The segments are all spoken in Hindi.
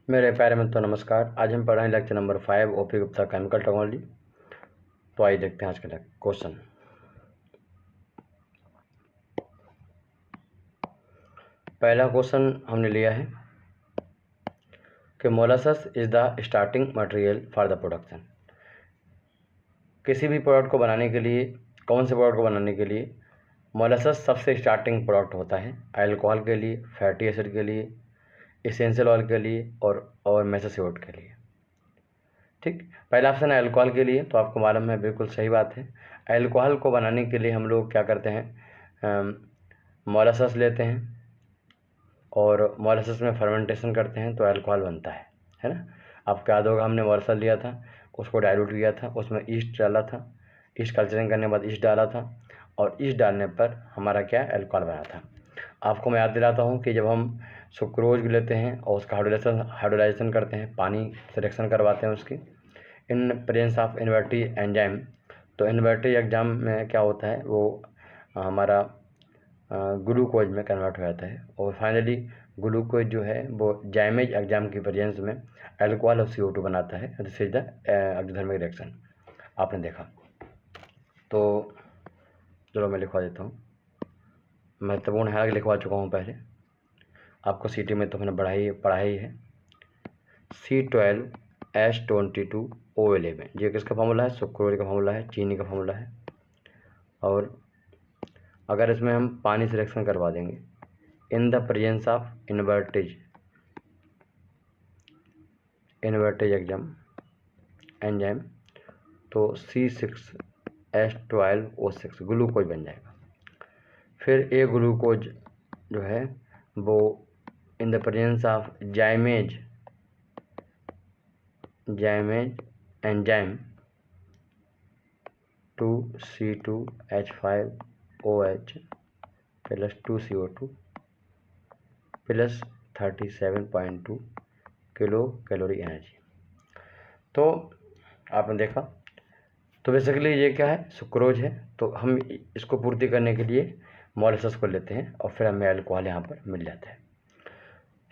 मेरे प्यारे मित्रों नमस्कार। आज हम पढ़ रहे हैं lecture number 5 OP Gupta chemical technology. तो आइए देखते हैं आज का क्वेश्चन। पहला क्वेश्चन हमने लिया है कि molasses is the starting material for the production. किसी भी प्रोडक्ट को बनाने के लिए, कौन से प्रोडक्ट को बनाने के लिए मोलासस सबसे स्टार्टिंग प्रोडक्ट होता है? अल्कोहल के लिए, फैटी एसिड के लिए, एसेंशियल ऑयल के लिए और मेसासियोट के लिए। ठीक, पहला ऑप्शन है अल्कोहल के लिए। तो आपको मालूम है, बिल्कुल सही बात है। अल्कोहल को बनाने के लिए हम लोग क्या करते हैं, मोलासस लेते हैं और मोलासस में फर्मेंटेशन करते हैं तो अल्कोहल बनता है ना। आपको याद होगा, हमने मोलासस लिया था, उसको डाइल्यूट किया था, उसमें ईस्ट डाला था, ईस्ट कल्चरिंग करने के बाद ईस्ट डाला था और ईस्ट डालने पर हमारा क्या अल्कोहल बना था। आपको मैं याद दिलाता हूँ कि जब हम सुक्रोज लेते हैं और उसका हाइड्रोलाइजेशन करते हैं, पानी से रिएक्शन करवाते हैं उसकी इन प्रेजेंस ऑफ इन्वर्टिव एंजाइम, तो इन्वर्टिव एग्जाम में क्या होता है, वो हमारा ग्लूकोज में कन्वर्ट हो जाता है और फाइनली ग्लूकोज जो है वो जाइमेज एग्जाम की प्रेजेंस में अल्कोहल और CO2 बनाता है। This is the exothermic reaction. आपने देखा तो चलो मैं लिखवा देता हूँ। महत्वपूर्ण है, लिखवा चुका हूँ पहले, आपको सीटी में तो मैंने पढ़ाई है। C12H22O11, ये किसका फार्मूला है? सुक्रोज का फार्मूला है, चीनी का फार्मूला है। और अगर इसमें हम पानी से रिएक्शन करवा देंगे in the presence of invertase enzyme तो C6H12O6 ग्लूकोज बन जाएगा। फिर ए ग्लूकोज जो है वो in the presence of जाइमेज enzyme 2C2H5OH plus 2CO2 plus 37.2 kilo calorie energy. तो आपने देखा, तो बेसिकली ये क्या है, सुक्रोज है। तो हम इसको पूर्ति करने के लिए मोलासस को लेते हैं और फिर हमें अल्कोहल यहाँ पर मिल जाता है।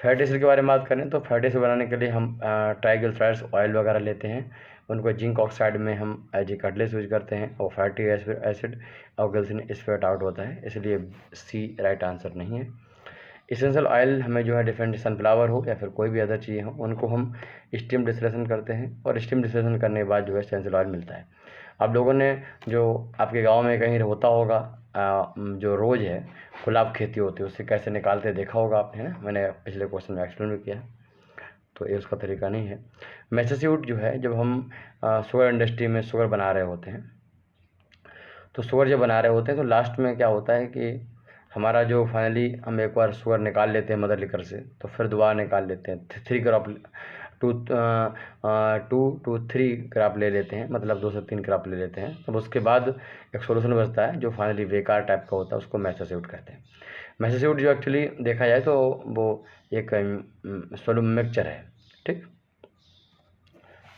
फैटी एसिड के बारे में बात करें तो फैटी एसिड बनाने के लिए हम ट्राइग्लिसराइड्स ऑयल वगैरह लेते हैं, उनको जिंक ऑक्साइड में हम एज ए कैटलिस्ट यूज करते हैं और फैटी एसिड और ग्लिसरीन स्पेट आउट होता है, इसलिए सी राइट आंसर नहीं है। इसेंशियल ऑयल हमें जो है डिफरेंट सनफ्लावर हो या फिर कोई भी अदर चीज़ हो, उनको हम स्टीम डिस्टिलेशन करते हैं और स्टीम डिस्टिलेशन करने के बाद जो है इसेंशियल ऑयल मिलता है। आप लोगों ने जो आपके गांव में कहीं होता होगा, जो रोज़ है गुलाब खेती होती है, उससे कैसे निकालते देखा होगा आपने, है ना। मैंने पिछले क्वेश्चन में एक्सप्लेन भी किया, तो ये उसका तरीका नहीं है। मेसासियोट जो है, जब हम शुगर इंडस्ट्री में शुगर बना रहे होते हैं, तो शुगर जब बना रहे होते हैं तो लास्ट में क्या होता है कि हमारा जो फाइनली हम एक बार शुगर निकाल लेते हैं मदर लिकर से, तो फिर दोबारा निकाल लेते हैं 3 क्रॉप 2 to 3 क्रॉप ले लेते हैं, मतलब 2 से 3 क्रॉप ले लेते हैं। तब उसके बाद एक सोल्यूशन बचता है जो फाइनली बेकार टाइप का होता है, उसको मेसासियोट कहते हैं। मेसासियोट जो एक्चुअली देखा जाए तो वो एक सोलूम मिक्सचर है, ठीक।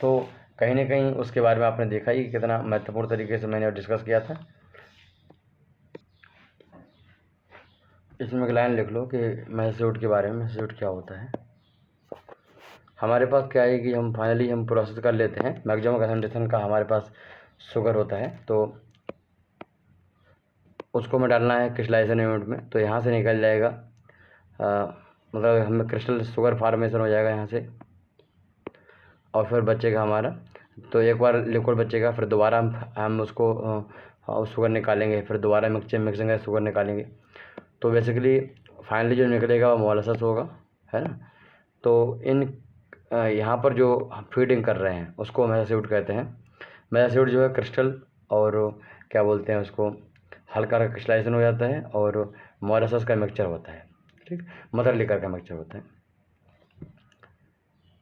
तो कहीं ना कहीं उसके बारे में आपने देखा ही कितना महत्वपूर्ण तरीके से मैंने डिस्कस किया था। इसमें एक लाइन लिख लो कि मेसासियोट के बारे में, मेसासियोट क्या होता है। हमारे पास क्या है कि हम फाइनली हम प्रोसेस कर लेते हैं, मैक्सिमम कंसंट्रेशन का हमारे पास शुगर होता है, तो उसको हमें डालना है क्रिस्टलाइजेशन यूनिट में, तो यहाँ से निकल जाएगा, मतलब हमें क्रिस्टल शुगर फार्मेशन हो जाएगा यहाँ से, और फिर बचेगा हमारा, तो एक बार लिक्विड बचेगा, फिर दोबारा हम उसको शुगर निकालेंगे, फिर दोबारा मिक्सिंग शुगर निकालेंगे, तो बेसिकली फाइनली जो निकलेगा वो मोलासस होगा, है ना। तो इन यहाँ पर जो फीडिंग कर रहे हैं उसको मेसासियोट कहते हैं। मेसासियोट जो है क्रिस्टल और क्या बोलते हैं उसको, हल्का क्रिस्टलाइजेशन हो जाता है और मोलासस का मिक्सचर होता है, ठीक, मदर लिकर का मिक्सचर होता है।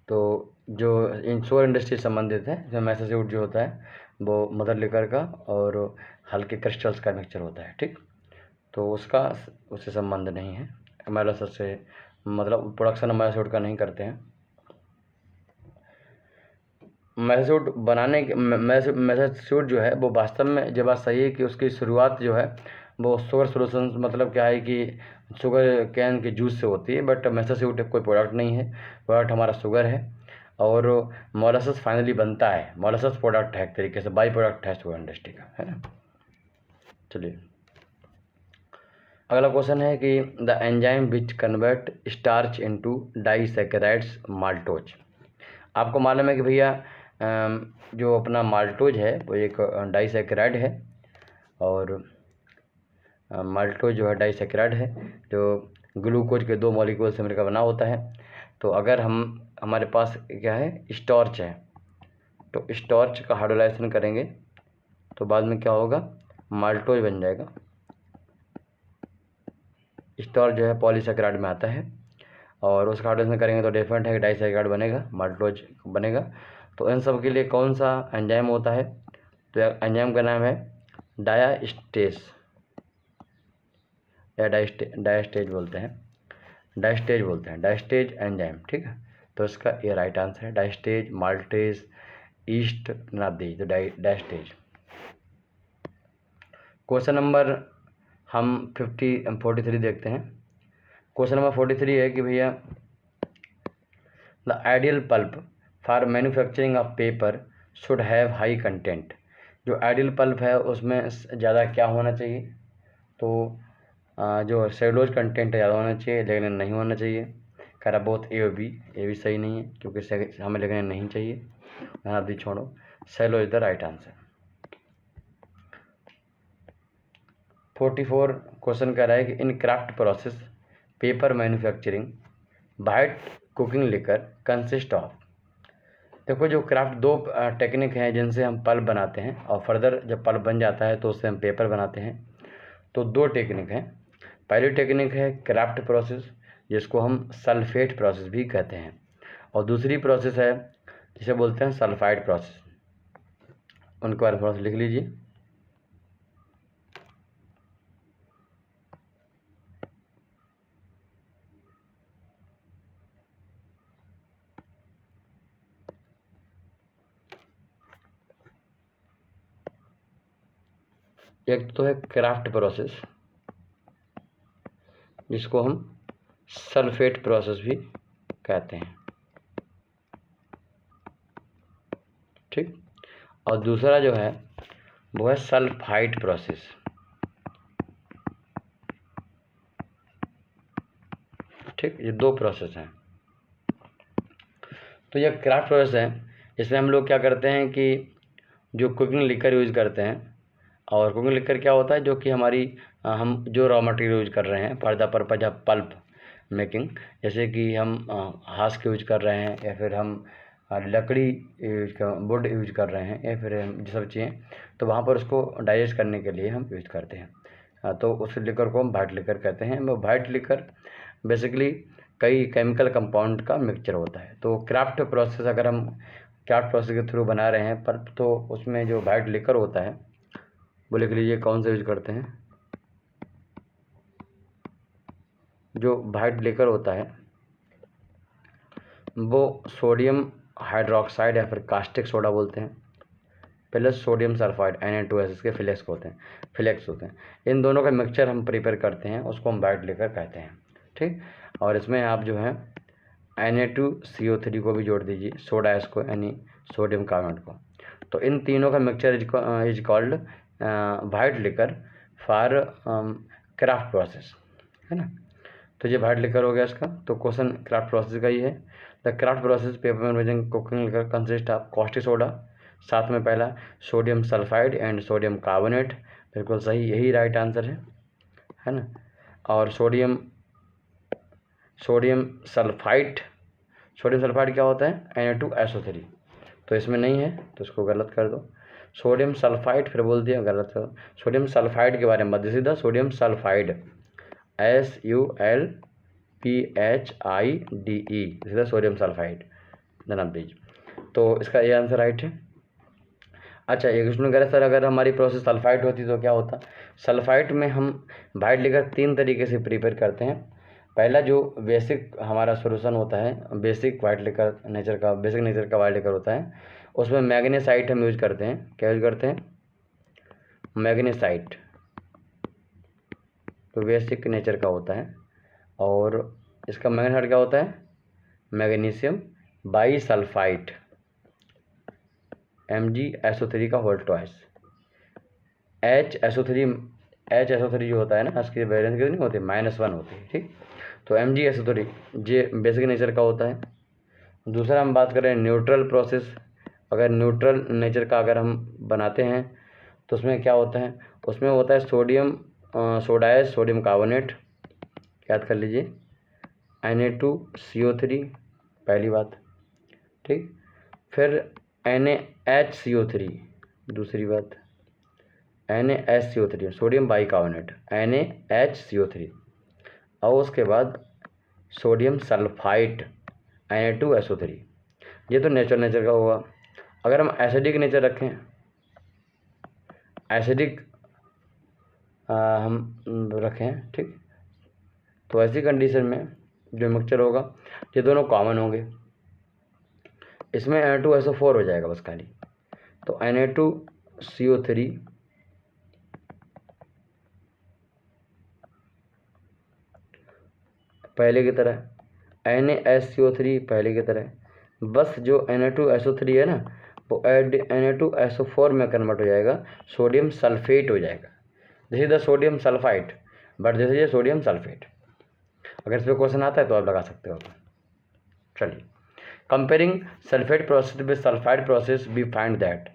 तो जो इन शुगर इंडस्ट्री से संबंधित है, जो मेसासियोट जो होता है वो मदर लिकर का और हल्के क्रिस्टल्स का मिक्सचर होता है, ठीक। तो उसका उससे संबंध नहीं है मोलासस से, मतलब प्रोडक्शन मेसासियोट का नहीं करते हैं। मेसासियोट बनाने के मेसासियोट जो है वो वास्तव में, ये बात सही है कि उसकी शुरुआत जो है वो शुगर सोल्यूशन मतलब क्या है कि शुगर कैन के जूस से होती है, बट मैसास्यूट कोई प्रोडक्ट नहीं है, प्रोडक्ट हमारा शुगर है। और मोलासेस फाइनली बनता है, मोलासेस प्रोडक्ट है एक तरीके से, बाई प्रोडक्ट है शुगर इंडस्ट्री का, है ना। चलिए अगला क्वेश्चन है कि the enzyme which convert starch into disaccharides maltose. आपको मालूम है कि भैया जो अपना माल्टोज है वो एक डाइसैकेराइड है, और माल्टोज जो है डाइसैकेराइड है, जो ग्लूकोज के 2 मॉलिक्यूल से मिलकर बना होता है। तो अगर हमारे पास क्या है, स्टार्च है, तो स्टार्च का हाइड्रोलाइजेशन करेंगे तो बाद में क्या होगा, माल्टोज बन जाएगा। स्टार्च जो है पॉलीसैकेराइड में आता है, और उसका हाइड्रोलाइजेशन करेंगे तो डिफरेंट है, डाइसैकेराइड बनेगा, माल्टोज बनेगा। तो इन सब के लिए कौन सा एंजाइम होता है, तो एंजाइम का नाम है डायास्टेज या डायस्टेज बोलते हैं, डायस्टेज एंजाइम, ठीक है। तो इसका ये राइट आंसर है, डायस्टेज, माल्टेज, ईस्ट नाब्दी, तो डायस्टेज। क्वेश्चन नंबर हम 43 देखते हैं। क्वेश्चन नंबर 43 है कि भैया the ideal pulp for manufacturing of paper should have high content. जो आइडियल पल्प है उसमें ज़्यादा क्या होना चाहिए, तो जो सेलुलोज कंटेंट ज़्यादा होना चाहिए, लेकिन नहीं होना चाहिए। कह रहा बोथ ए और बी, ये भी सही नहीं है क्योंकि हमें लिखने नहीं चाहिए, आप भी छोड़ो, cellulose is the right answer. 44 question कह रहा है कि इन craft process paper manufacturing white cooking liquor consist of. देखो जो क्राफ्ट 2 टेक्निक हैं जिनसे हम पल्प बनाते हैं, और फर्दर जब पल्प बन जाता है तो उससे हम पेपर बनाते हैं। तो 2 टेक्निक हैं। पहली टेक्निक है क्राफ्ट प्रोसेस, जिसको हम सल्फेट प्रोसेस भी कहते हैं, और दूसरी प्रोसेस है जिसे बोलते हैं सल्फाइड प्रोसेस। उनके बारे में थोड़ा सा लिख लीजिए। एक तो है क्राफ्ट प्रोसेस, जिसको हम सल्फेट प्रोसेस भी कहते हैं, ठीक। और दूसरा जो है वो है सल्फाइड प्रोसेस, ठीक। ये 2 प्रोसेस हैं। तो ये क्राफ्ट प्रोसेस है, इसमें हम लोग क्या करते हैं कि जो कुकिंग लिकर यूज़ करते हैं, और कुकिंग लिकर क्या होता है, जो कि हमारी हम जो रॉ मटेरियल यूज कर रहे हैं for the purpose of pulp making, जैसे कि हम हाश के यूज कर रहे हैं, या फिर हम लकड़ी यूज कर, वुड यूज कर रहे हैं, या फिर ये सब चीज़ें, तो वहाँ पर उसको डाइजेस्ट करने के लिए हम यूज करते हैं। तो उस लिकर को हम वाइट लिकर कहते हैं। वो वाइट लिकर बेसिकली कई केमिकल कंपाउंड का मिक्सचर होता है। तो क्राफ्ट प्रोसेस, अगर हम क्राफ्ट प्रोसेस के थ्रू बना रहे हैं पल्प, तो उसमें जो वाइट लिकर होता है वो लिख लीजिए कौन सा यूज करते हैं। जो वाइट लिकर होता है वो सोडियम हाइड्रोक्साइड या फिर कास्टिक सोडा बोलते हैं, प्लस सोडियम सल्फाइड Na2S के फ्लेक्स होते हैं। इन दोनों का मिक्सचर हम प्रिपेयर करते हैं, उसको हम वाइट लिकर कहते हैं, ठीक। और इसमें आप जो है Na2CO3 को भी जोड़ दीजिए, सोडा एस को, यानी सोडियम कार्बोनेट को। तो इन तीनों का mixture is called white liquor for craft process, है ना। तो ये वाइट लिकर हो गया इसका। तो क्वेश्चन क्राफ्ट प्रोसेस का ही है। The craft process paper making cooking liquor consist of caustic soda, साथ में पहला sodium sulphide and sodium carbonate, बिल्कुल सही, यही राइट आंसर है ना। और सोडियम सल्फाइड क्या होता है, Na2SO3, तो इसमें नहीं है तो इसको गलत कर दो। सोडियम सल्फाइड फिर बोल दिया, गलत कर दो। सोडियम सल्फाइड के बारे में बता, सीधा सोडियम सल्फाइड SULPHIDE, सीधा सोडियम सल्फाइड जनाब दीज। तो इसका ये आंसर राइट है। अच्छा, एक क्वेश्चन कह रहे सर अगर हमारी प्रोसेस सल्फाइड होती तो क्या होता। सल्फाइड में हम वाइट लिकर 3 तरीके से प्रिपेयर करते हैं। पहला जो बेसिक हमारा सोल्यूशन होता है, बेसिक नेचर का वाइट लिकर होता है, उसमें मैग्नेसाइट हम यूज करते हैं। क्या यूज करते हैं, मैग्नेसाइट। तो बेसिक नेचर का होता है। और इसका मैग्नेटाइट क्या होता है, मैग्नीशियम बाईसल्फाइड MgSO3 का होल ट्वाइस। HSO3 जो होता है ना, इसकी वैलेंस कितनी होती है, -1 होती है, ठीक। तो MgSO3 ये बेसिक नेचर का होता है। दूसरा हम बात करें न्यूट्रल प्रोसेस। अगर न्यूट्रल नेचर का अगर हम बनाते हैं तो उसमें क्या होता है, उसमें होता है सोडाइज सोडियम कार्बोनेट, याद कर लीजिए, Na2CO3 पहली बात, ठीक। फिर NaHCO3 दूसरी बात, NaHCO3 सोडियम बाइकार्बोनेट NaHCO3, और उसके बाद सोडियम सल्फाइड Na2SO3। ये तो नेचर का होगा। अगर हम एसिडिक नेचर रखें, एसिडिक हम रखें, ठीक, तो ऐसी कंडीशन में जो मिक्सचर होगा ये दोनों कॉमन होंगे, इसमें Na2SO4 हो जाएगा बस खाली। तो Na2CO3 पहले की तरह, NaSCO3 पहले की तरह, बस जो Na2SO3 है ना वो Na2SO4 में कन्वर्ट हो जाएगा, सोडियम सल्फेट हो जाएगा। This is the sodium sulphide, but this is sodium sulphate. अगर इस पर क्वेश्चन आता है तो आप लगा सकते हो। चलिए, comparing sulphate process with sulphide process we find that.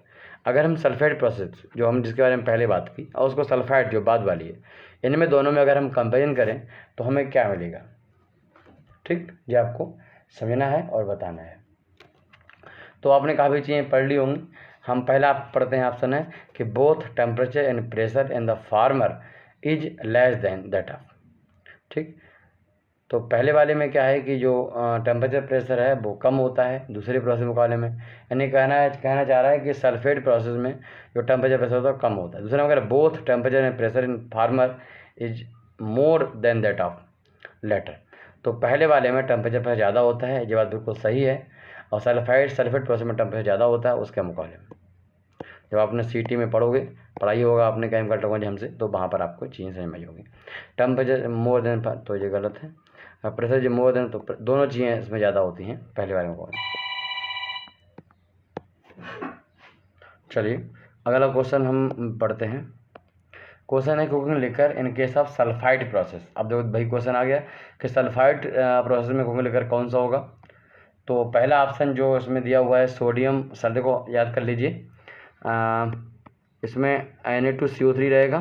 अगर हम सल्फेट प्रोसेस जो हम जिसके बारे में पहले बात की और उसको सल्फाइड जो बाद वाली है, इनमें दोनों में अगर हम कंपेरिजन करें तो हमें क्या मिलेगा, ठीक, ये आपको समझना है और बताना है। तो आपने काफ़ी चीज़ें पढ़ ली होंगी। हम पहला पढ़ते हैं, ऑप्शन है कि both temperature and pressure in the farmer is less than that of, ठीक। तो पहले वाले में क्या है कि जो टेम्परेचर प्रेशर है वो कम होता है दूसरे प्रोसेस मुकाबले में, यानी कहना चाह रहा है कि सल्फेट प्रोसेस में जो टेम्परेचर प्रेशर होता है कम होता है। दूसरे में अगर both temperature and pressure in former is more than that of latter, तो पहले वाले में टेम्परेचर प्रेशर ज़्यादा होता है, ये बात बिल्कुल सही है। और सल्फेट प्रोसेस में टेम्परेचर ज़्यादा होता है उसके मुकाबले में। जब आपने CT में पढ़ाई होगा आपने केमिकल टेक्नोलॉजी हमसे, तो वहाँ पर आपको चीज़ें समझ में आई होगी। टेम्परेचर मोर देन, तो ये गलत है। प्रेशर जो मोर देन, तो दोनों चीज़ें इसमें ज़्यादा होती हैं पहले वाले मुकाबले। चलिए अगला क्वेश्चन हम पढ़ते हैं। क्वेश्चन है cooking liquor in case of sulphide process. अब देखो भाई क्वेश्चन आ गया कि सल्फाइड प्रोसेस में कुकिंग लिकर कौन सा होगा। तो पहला ऑप्शन जो इसमें दिया हुआ है सोडियम सल्फेट को याद कर लीजिए, इसमें Na2CO3 रहेगा,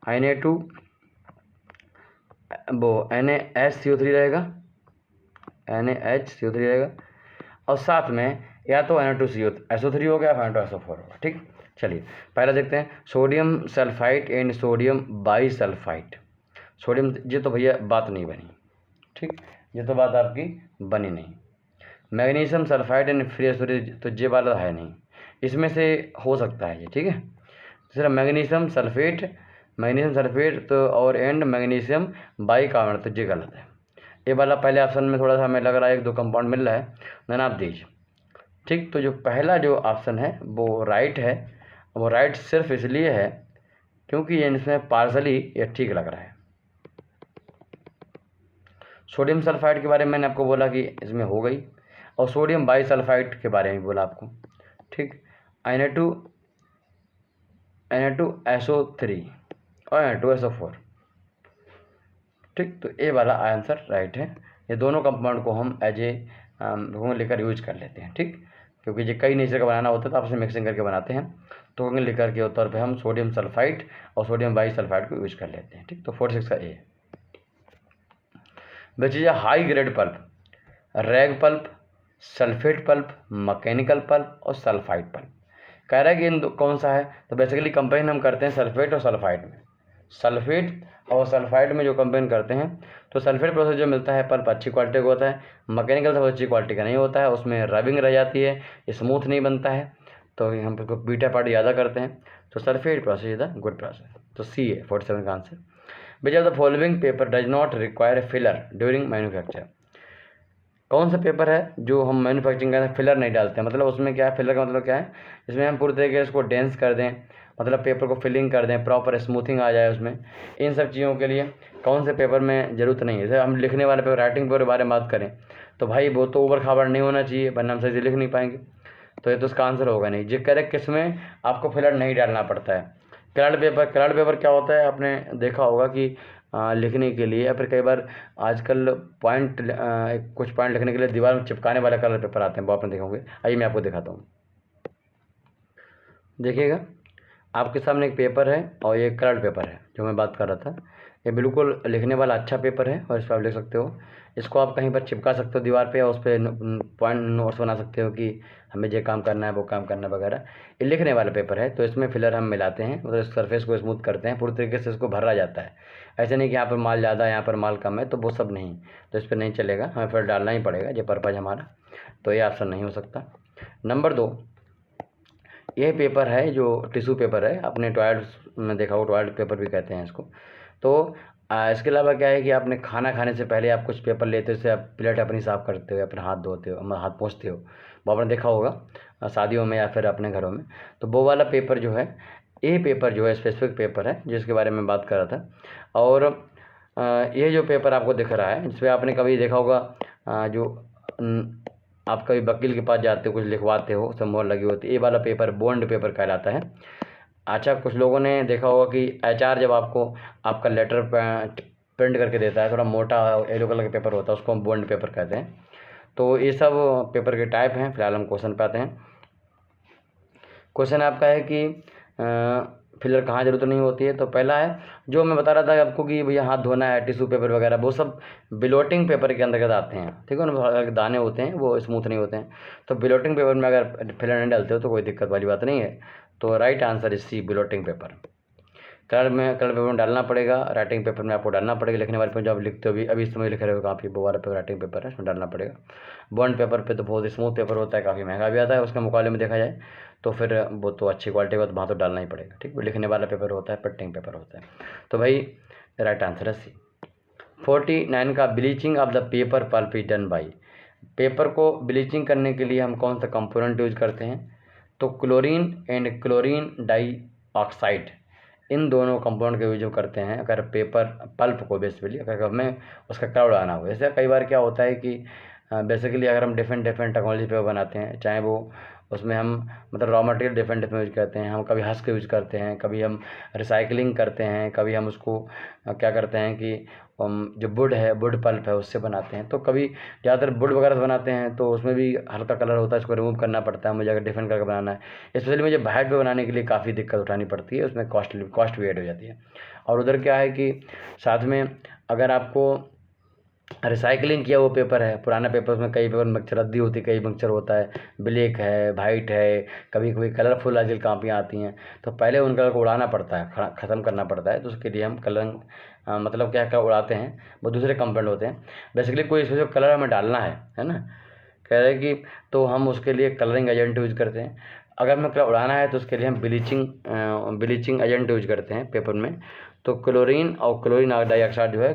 NaHCO3 रहेगा, NaHCO3 रहेगा, और साथ में या तो Na2SO3 हो गया या Na2SO4 होगा, ठीक। चलिए पहला देखते हैं sodium sulphide and sodium bisulphide. Sodium, ये तो भैया बात नहीं बनी, ठीक, ये तो बात आपकी बनी नहीं। मैग्नीशियम सल्फाइड एंड फ्री एसोरेज, तो ये वाला है नहीं, इसमें से हो सकता है ये, ठीक है। दूसरा मैग्नीशियम सल्फेट तो और एंड मैग्नीशियम बाइकार्बोनेट, तो ये गलत है। ये वाला पहले ऑप्शन में थोड़ा सा हमें लग रहा है 1-2 कंपाउंड मिल रहा है, देन आप दीजिए, ठीक। तो जो पहला जो ऑप्शन है वो राइट है। वो राइट सिर्फ इसलिए है क्योंकि ये इसमें पार्सली ये ठीक लग रहा है। सोडियम सल्फाइड के बारे में मैंने आपको बोला कि इसमें हो गई, और सोडियम बाईसल्फाइड के बारे में बोला आपको, ठीक। Na2SO3 और Na2SO4, ठीक। तो ये वाला आंसर राइट है। ये दोनों कंपाउंड को हम एज ए लेकर यूज कर लेते हैं, ठीक, क्योंकि ये कई नेचर का बनाना होता है तो आपस में मिक्सिंग करके बनाते हैं। तो लिकर के तौर पे हम सोडियम सल्फाइड और सोडियम बाईसल्फाइड को यूज कर लेते हैं, ठीक। तो 46 का A. Which is a high grade pulp, rag pulp, sulphate pulp, mechanical pulp और सल्फाइड पल्प। कह रहा है कि इन कौन सा है, तो बेसिकली कंपेन हम करते हैं सल्फेट और सल्फाइड में। सल्फेट और सल्फाइड में जो कंपेन करते हैं तो सल्फेट प्रोसेस जो मिलता है पल्प अच्छी क्वालिटी का होता है, मैकेनिकल सब अच्छी क्वालिटी का नहीं होता है, उसमें रबिंग रह जाती है, स्मूथ नहीं बनता है, तो हम बीटा पार्ट ज़्यादा करते हैं। तो sulphate process is the good process. तो सी है 47 का answer. Which of the following paper does not require filler during manufacture. कौन सा पेपर है जो हम मैन्युफैक्चरिंग करते हैं फिलर नहीं डालते हैं, मतलब उसमें क्या है, फिलर का मतलब क्या है, इसमें हम पूरी तरीके से इसको डेंस कर दें मतलब पेपर को फिलिंग कर दें, प्रॉपर स्मूथिंग आ जाए उसमें। इन सब चीज़ों के लिए कौन से पेपर में ज़रूरत नहीं है। जैसे हम लिखने वाले पेपर, राइटिंग पेपर के बारे में बात करें तो भाई वो तो ऊबड़ खाबड़ नहीं होना चाहिए, वरना हम सही से लिख नहीं पाएंगे। तो ये तो उसका आंसर होगा नहीं। जो करेक्ट किसमें आपको फिलर नहीं डालना पड़ता है। कलर्ड पेपर क्या होता है, आपने देखा होगा कि लिखने के लिए या फिर कई बार आजकल कुछ पॉइंट लिखने के लिए दीवार में चिपकाने वाले कलर पेपर आते हैं, वो आपने देखे होंगे। आइए मैं आपको दिखाता हूँ। देखिएगा, आपके सामने एक पेपर है और ये कलर्ड पेपर है जो मैं बात कर रहा था। ये बिल्कुल लिखने वाला अच्छा पेपर है और इस पर आप लिख सकते हो। इसको आप कहीं पर चिपका सकते हो दीवार पे, और उस पर पॉइंट नोट्स बना सकते हो कि हमें ये काम करना है, वो काम करना है वगैरह। ये लिखने वाला पेपर है, तो इसमें फिलर हम मिलाते हैं, मतलब इस सरफेस को स्मूथ करते हैं, पूरी तरीके से इसको भरा जाता है। ऐसे नहीं कि यहाँ पर माल ज़्यादा है, यहाँ पर माल कम है, तो वो सब नहीं, तो इस पर नहीं चलेगा, हमें फिर डालना ही पड़ेगा, ये पर्पज़ हमारा। तो ये ऑप्शन नहीं हो सकता। नंबर 2, यह पेपर है जो टिश्यू पेपर है, आपने टॉयलेट में देखा हो, टॉयलेट पेपर भी कहते हैं इसको। तो इसके अलावा क्या है कि आपने खाना खाने से पहले आप कुछ पेपर लेते हो, उससे आप प्लेट अपनी साफ़ करते हो या फिर हाथ धोते हो, हाथ पोंछते हो, वो आपने देखा होगा शादियों में या फिर अपने घरों में। तो वो वाला पेपर जो है, ये पेपर जो है स्पेसिफिक पेपर है जिसके बारे में बात कर रहा था। और ये जो पेपर आपको दिख रहा है, जिसमें आपने कभी देखा होगा आप कभी वकील के पास जाते हो, कुछ लिखवाते हो, उसमें मोहर लगी होती है, ये वाला पेपर बॉन्ड पेपर कहलाता है। अच्छा, कुछ लोगों ने देखा होगा कि एचआर जब आपको आपका लेटर प्रिंट करके देता है, थोड़ा मोटा येलो कलर का पेपर होता है, उसको हम बॉन्ड पेपर कहते हैं। तो ये सब पेपर के टाइप हैं। फिलहाल हम क्वेश्चन पे आते हैं। क्वेश्चन आपका है कि फिलर कहाँ ज़रूरत नहीं होती है। तो पहला है जो मैं बता रहा था आपको कि भैया हाथ धोना है, टिश्यू पेपर वगैरह, वो सब बिलोटिंग पेपर के अंतर्गत आते हैं, ठीक है ना। दाने होते हैं वो स्मूथ नहीं होते हैं, तो बिलोटिंग पेपर में अगर फिलर नहीं डालते हो तो कोई दिक्कत वाली बात नहीं है। तो right answer is C, blotting paper. Colour paper में डालना पड़ेगा, राइटिंग पेपर में आपको डालना पड़ेगा। लिखने वाले पेपर जो आप लिखते हो अभी इस समय लिख रहे हो काफ़ी, वो वाला पेपर राइटिंग पेपर है, उसमें डालना पड़ेगा। बॉन्ड पेपर पे तो बहुत स्मूथ पेपर होता है, काफ़ी महंगा भी आता है उसके मुकाबले में देखा जाए तो, फिर वो तो अच्छी क्वालिटी का, तो वहाँ तो डालना ही पड़ेगा, ठीक। लिखने वाला पेपर होता है, प्रिंटिंग पेपर होता है। तो भाई राइट आंसर है सी। 49 का bleaching of the paper pulp is done by. Paper को ब्लीचिंग करने के लिए हम कौन सा कंपोनेंट यूज करते हैं। तो क्लोरीन एंड क्लोरीन डाइऑक्साइड, इन दोनों कंपाउंड का यूज करते हैं अगर पेपर पल्प को बेसिकली अगर हमें उसका कलर उड़ाना हो। जैसे कई बार क्या होता है कि बेसिकली अगर हम डिफरेंट टेक्नोलॉजी पेपर बनाते हैं, चाहे वो उसमें हम मतलब रॉ मटेरियल डिफरेंट यूज करते हैं, हम कभी हस्क यूज करते हैं, कभी हम रिसाइकलिंग करते हैं, कभी हम उसको क्या करते हैं कि जो वुड है, वुड पल्प है, उससे बनाते हैं। तो कभी ज़्यादातर वुड वगैरह से बनाते हैं तो उसमें भी हल्का कलर होता है, इसको रिमूव करना पड़ता है मुझे अगर डिफरेंट करके बनाना है। स्पेशली मुझे वाइट पे बनाने के लिए काफ़ी दिक्कत उठानी पड़ती है, उसमें कॉस्ट भी ऐड हो जाती है। और उधर क्या है कि साथ में अगर आपको रिसाइकलिंग किया वो पेपर है, पुराना पेपर, उसमें कई पेपर मिक्सचर रद्दी होती है, कई मिक्सचर होता है, ब्लैक है, वाइट है, कभी कभी कलरफुल आजकल कापियाँ आती हैं, तो पहले उन कलर को उड़ाना पड़ता है, ख़त्म करना पड़ता है। तो उसके लिए हम कलर मतलब क्या क्या उड़ाते हैं, वो दूसरे कंपाउंड होते हैं। बेसिकली कोई इसमें जो कलर हमें डालना है ना, कह रहे हैं कि तो हम उसके लिए कलरिंग एजेंट यूज करते हैं। अगर हमें कलर उड़ाना है तो उसके लिए हम ब्लीचिंग एजेंट यूज करते हैं पेपर में। तो क्लोरीन और क्लोरीन डाइऑक्साइड जो है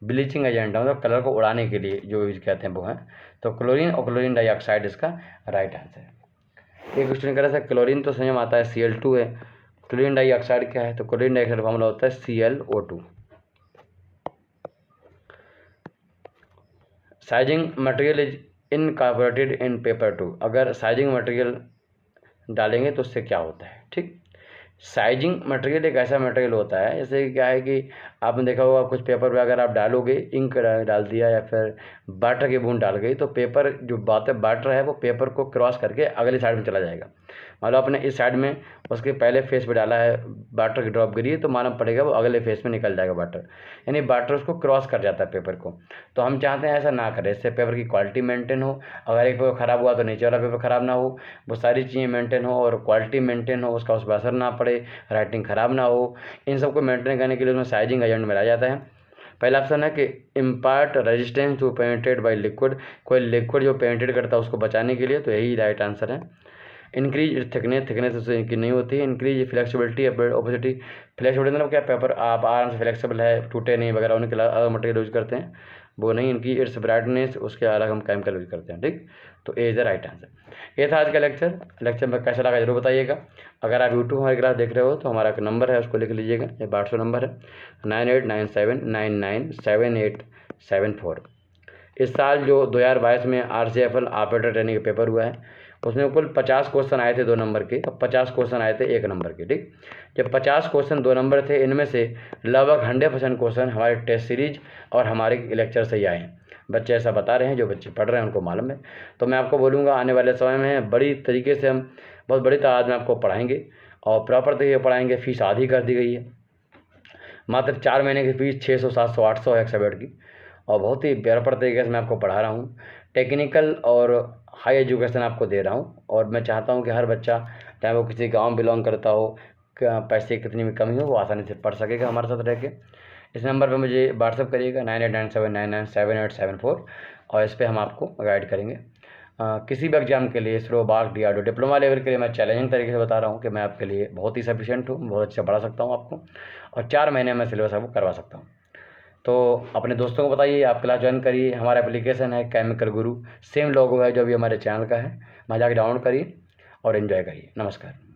ब्लीचिंग एजेंट है, मतलब कलर को उड़ाने के लिए जो यूज करते हैं वो है। तो क्लोरीन और क्लोरीन डाइऑक्साइड इसका राइट आंसर है। एक क्वेश्चन कर रहा था, क्लोरीन तो संयम आता है Cl2 है, क्लोरीन डाइऑक्साइड क्या है। तो क्लोरीन डाइऑक्साइड फॉर्मूला होता है ClO2। Sizing material is incorporated in paper two. अगर साइजिंग मटेरियल डालेंगे तो उससे क्या होता है, ठीक। साइजिंग मटेरियल एक ऐसा मटेरियल होता है, जैसे क्या है कि आपने देखा होगा कुछ पेपर पे अगर आप डालोगे, इंक डाल दिया या फिर वाटर की बूंद डाल गई, तो पेपर जो वाटर है वो पेपर को क्रॉस करके अगली साइड में चला जाएगा। मान लो आपने इस साइड में उसके पहले फेस पे डाला है, वाटर की ड्रॉप गिरी है, तो मालूम पड़ेगा वो अगले फेस में निकल जाएगा वाटर, यानी वाटर उसको क्रॉस कर जाता है पेपर को। तो हम चाहते हैं ऐसा ना करें, इससे पेपर की क्वालिटी मेंटेन हो। अगर एक पेपर ख़राब हुआ तो नीचे वाला पेपर ख़राब ना हो, वो सारी चीज़ें मेंटेन हो और क्वालिटी मेंटेन हो, उसका उस पर असर ना पड़े, राइटिंग ख़राब ना हो। इन सबको मेंटेन करने के लिए उसमें साइजिंग एजेंट मिलाया जाता है। पहला ऑप्शन है कि impart resistance to penetrate by liquid, कोई लिक्विड जो पेनिट्रेट करता है उसको बचाने के लिए, तो यही राइट आंसर है। इंक्रीज थिकनेस उससे की नहीं होती है। इंक्रीज फ्लेक्सिबिलिटी ओपेसिटी, फ्लेक्सिबिलिटी मतलब क्या, पेपर आप आराम से फ्लेक्सिबल है, टूटे नहीं वगैरह, उनके अलग मटेरियल यूज करते हैं, वो नहीं, इनकी इट्स ब्राइटनेस, उसके अलग हम केमिकल यूज करते हैं। ठीक, तो A is the right answer. ये था आज का लेक्चर में कैसा लगा जरूर बताइएगा। अगर आप यूट्यूब हमारे क्लास देख रहे हो तो हमारा एक नंबर है, उसको लिख लीजिएगा, ये व्हाट्सएप नंबर है 9897997874। इस साल जो 2022 में RCFL ऑपरेटर ट्रेनिंग का पेपर हुआ है उसमें कुल 50 क्वेश्चन आए थे 2 नंबर के और 50 क्वेश्चन आए थे 1 नंबर के। ठीक, जब 50 क्वेश्चन 2 नंबर थे, इनमें से लगभग 100% क्वेश्चन हमारे टेस्ट सीरीज और हमारे लेक्चर से ही आए हैं। बच्चे ऐसा बता रहे हैं, जो बच्चे पढ़ रहे हैं उनको मालूम है। तो मैं आपको बोलूँगा आने वाले समय में बड़ी तरीके से हम बहुत बड़ी तादाद में आपको पढ़ाएंगे और प्रॉपर तरीके से पढ़ाएंगे। फीस आधी कर दी गई है, मात्र 4 महीने की फीस 600, 700, 800 है एक सब्जेक्ट की, और बहुत ही प्रॉपर तरीके से मैं आपको पढ़ा रहा हूँ। टेक्निकल और हाई एजुकेशन आपको दे रहा हूँ, और मैं चाहता हूँ कि हर बच्चा, चाहे वो किसी गांव बिलोंग करता हो, पैसे की कितनी भी कमी हो, वो आसानी से पढ़ सकेगा हमारे साथ रह के। इस नंबर पर मुझे व्हाट्सअप करिएगा 9897997874, और इस पर हम आपको गाइड करेंगे। किसी भी एग्जाम के लिए, इसरो, बाग, DRDO, डिप्लोमा लेवल के लिए मैं चैलेंजिंग तरीके से बता रहा हूँ कि मैं आपके लिए बहुत ही सफिशिएंट हूँ, बहुत अच्छा पढ़ा सकता हूँ आपको, और 4 महीने में सिलेबस आपको करवा सकता हूँ। तो अपने दोस्तों को बताइए, आप क्लास ज्वाइन करिए। हमारा एप्लीकेशन है केमिकल गुरु, सेम लोगो है जो भी हमारे चैनल का है, वहाँ जाकर डाउनलोड करिए और एंजॉय करिए। नमस्कार।